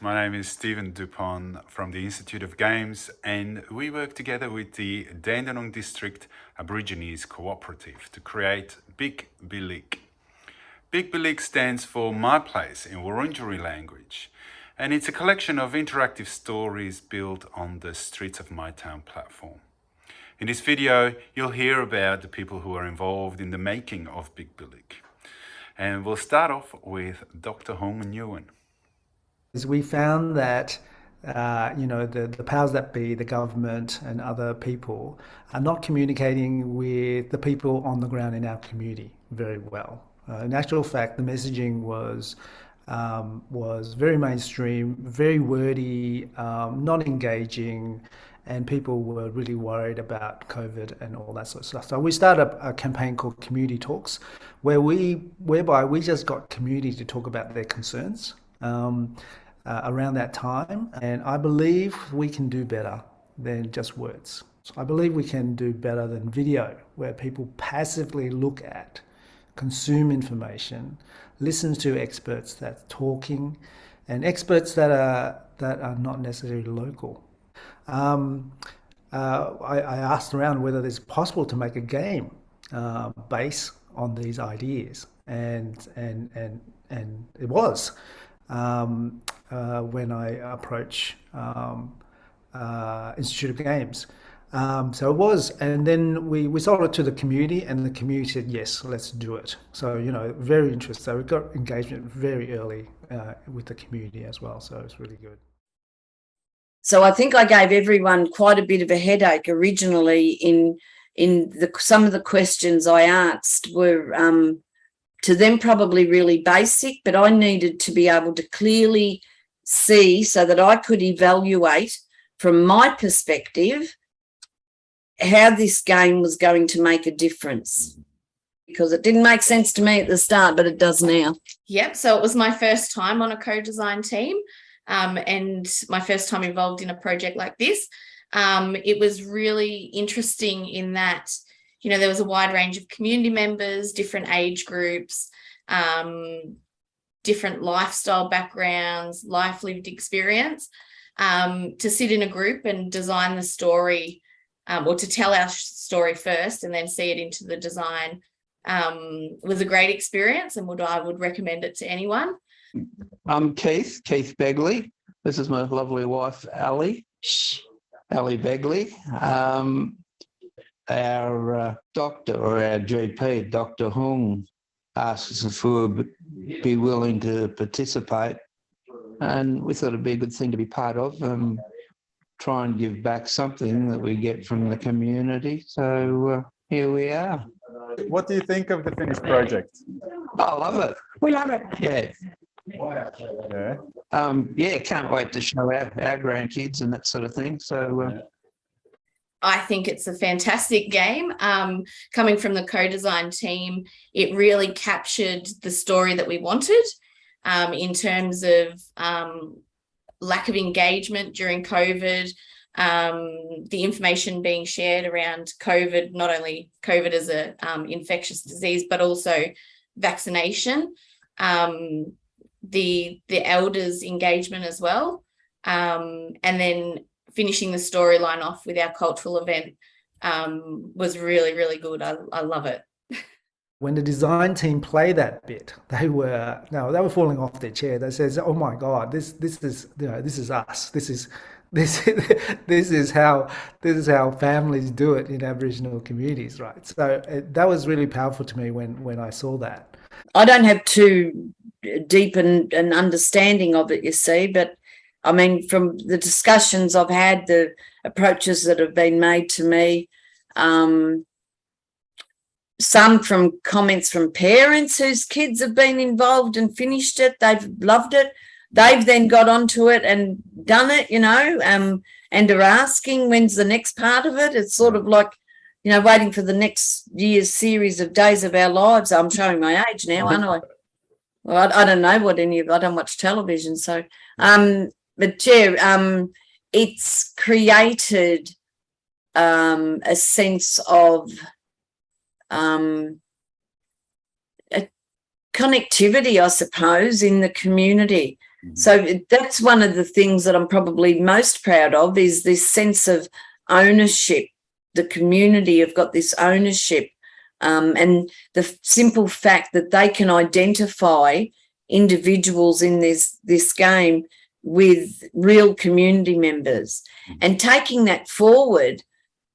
My name is Steven Dupon from the Institute of Games, and we work together with the Dandenong District Aborigines Cooperative to create Biik Bilik. Biik Bilik stands for My Place in Wurundjeri language, and it's a collection of interactive stories built on the Streets of My Town platform. In this video, you'll hear about the people who are involved in the making of Biik Bilik. And we'll start off with Dr. Hung Nguyen. We found that the powers that be, the government and other people, are not communicating with the people on the ground in our community very well. In actual fact, the messaging was very mainstream, very wordy, not engaging, and people were really worried about COVID and all that sort of stuff. So we started a campaign called Community Talks, whereby we just got community to talk about their concerns around that time. And I believe we can do better than just words. So I believe we can do better than video, where people passively look at, consume information, listen to experts that's talking, and experts that are not necessarily local. I asked around whether it's possible to make a game based on these ideas, and it was when I approached Institute of Games. So it was, and then we sold it to the community, and the community said, yes, let's do it. So, very interested. So we got engagement very early with the community as well. So it's really good. So I think I gave everyone quite a bit of a headache originally in some of the questions I asked were to them probably really basic, but I needed to be able to clearly see so that I could evaluate from my perspective how this game was going to make a difference, because it didn't make sense to me at the start, but it does now. Yep, so it was my first time on a co-design team. And my first time involved in a project like this. It was really interesting in that, there was a wide range of community members, different age groups, different lifestyle backgrounds, life lived experience, to sit in a group and design the story, or to tell our story first and then see it into the design, was a great experience, and I would recommend it to anyone. I'm Keith Begley. This is my lovely wife, Allie Begley. Our doctor, or our GP, Dr. Hung, asked us if we would be willing to participate, and we thought it'd be a good thing to be part of and try and give back something that we get from the community. So here we are. What do you think of the finished project? I love it. We love it. Yeah. Can't wait to show our grandkids and that sort of thing. So I think it's a fantastic game. Coming from the co-design team, it really captured the story that we wanted, in terms of lack of engagement during COVID, the information being shared around COVID, not only COVID as a infectious disease, but also vaccination. The elders' engagement as well, and then finishing the storyline off with our cultural event was really, really good. I love it. When the design team played that bit, they were falling off their chair. They said, "Oh my God, this is us. This is how families do it in Aboriginal communities, right?" So that was really powerful to me when I saw that. I don't have too deep an understanding of it, you see, but I mean, from the discussions I've had, the approaches that have been made to me, some from comments from parents whose kids have been involved and finished it, they've loved it. They've then got onto it and done it, and are asking when's the next part of it. It's sort of like, waiting for the next year's series of Days of Our Lives. I'm showing my age now, aren't I? Well, I don't know I don't watch television. So, but yeah, it's created a sense of a connectivity, I suppose, in the community. So that's one of the things that I'm probably most proud of, is this sense of ownership. The community have got this ownership, and the simple fact that they can identify individuals in this game with real community members, and taking that forward,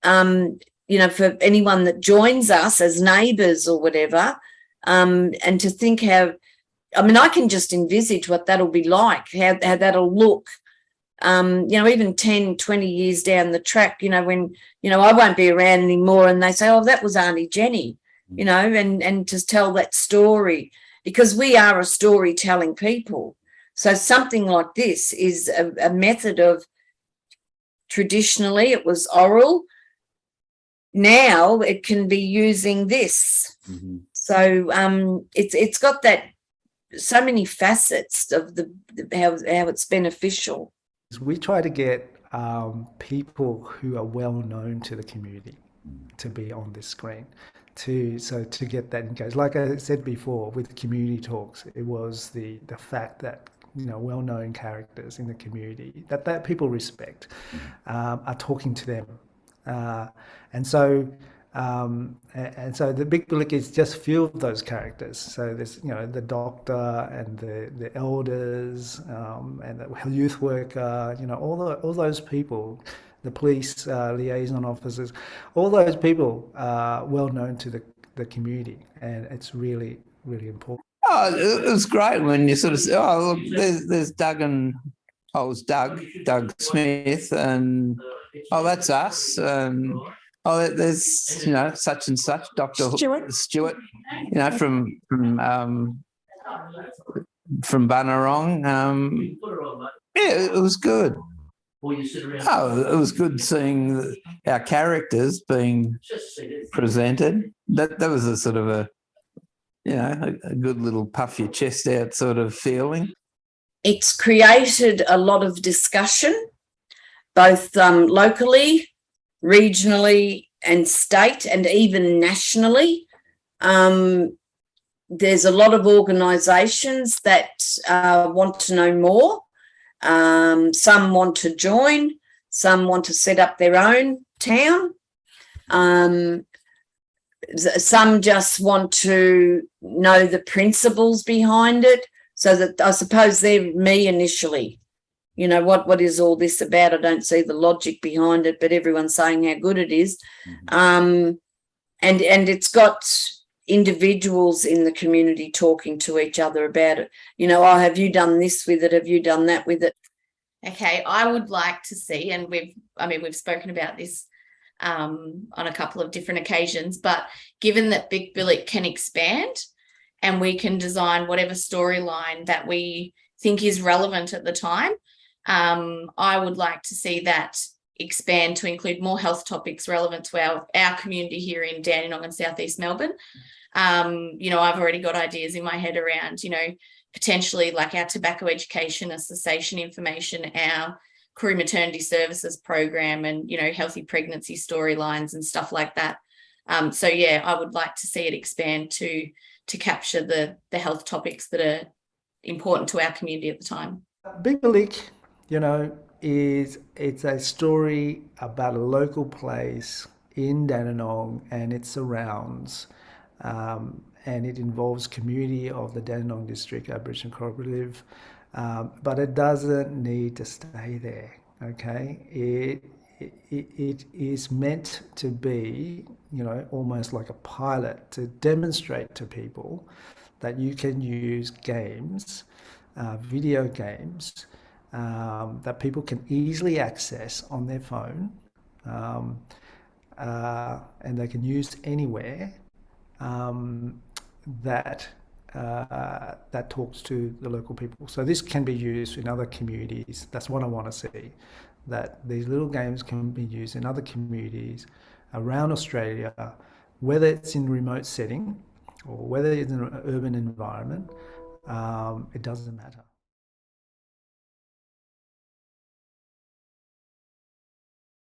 for anyone that joins us as neighbours or whatever, and to think how, I can just envisage what that'll be like, how that'll look, even 10, 20 years down the track, when, I won't be around anymore and they say, oh, that was Auntie Jenny, and to tell that story, because we are a storytelling people. So something like this is a method of, traditionally it was oral. Now it can be using this. So it's got that, so many facets of how it's beneficial. We try to get people who are well known to the community to be on this screen, to get that engaged. Like I said before, with community talks, it was the fact that well known characters in the community that people respect are talking to them, and so the Biik Bilik is just filled with those characters. So there's the doctor and the elders and the youth worker, all those people, the police liaison officers, all those people are well known to the community, and it's really, really important. Oh, it was great when you sort of say, oh, look, there's Doug and, oh, it was Doug Smith, and, oh, that's us, and, oh, there's, such and such, Dr. Stewart, from Bunurong. Yeah, it was good. Oh, it was good seeing our characters being presented. That was a sort of a good little puff your chest out sort of feeling. It's created a lot of discussion, both locally, regionally and state, and even nationally. There's a lot of organisations that want to know more. Some want to join, some want to set up their own town. Some just want to know the principles behind it, so that, I suppose, they're me initially. What is all this about? I don't see the logic behind it, but everyone's saying how good it is. And it's got individuals in the community talking to each other about it. Oh, have you done this with it? Have you done that with it? Okay, I would like to see, and we've spoken about this on a couple of different occasions, but given that Biik Bilik can expand and we can design whatever storyline that we think is relevant at the time, I would like to see that expand to include more health topics relevant to our community here in Dandenong and Southeast Melbourne. I've already got ideas in my head around, potentially like our tobacco education and cessation information, our crew maternity services program, and healthy pregnancy storylines and stuff like that. So yeah, I would like to see it expand to capture the health topics that are important to our community at the time. Biik Bilik, it's a story about a local place in Dandenong and its surrounds, and it involves community of the Dandenong District Aboriginal Cooperative. But it doesn't need to stay there, okay? It is meant to be, almost like a pilot to demonstrate to people that you can use games, video games, that people can easily access on their phone, and they can use anywhere, that talks to the local people. So this can be used in other communities. That's what I want to see, that these little games can be used in other communities around Australia, whether it's in a remote setting or whether it's in an urban environment, it doesn't matter.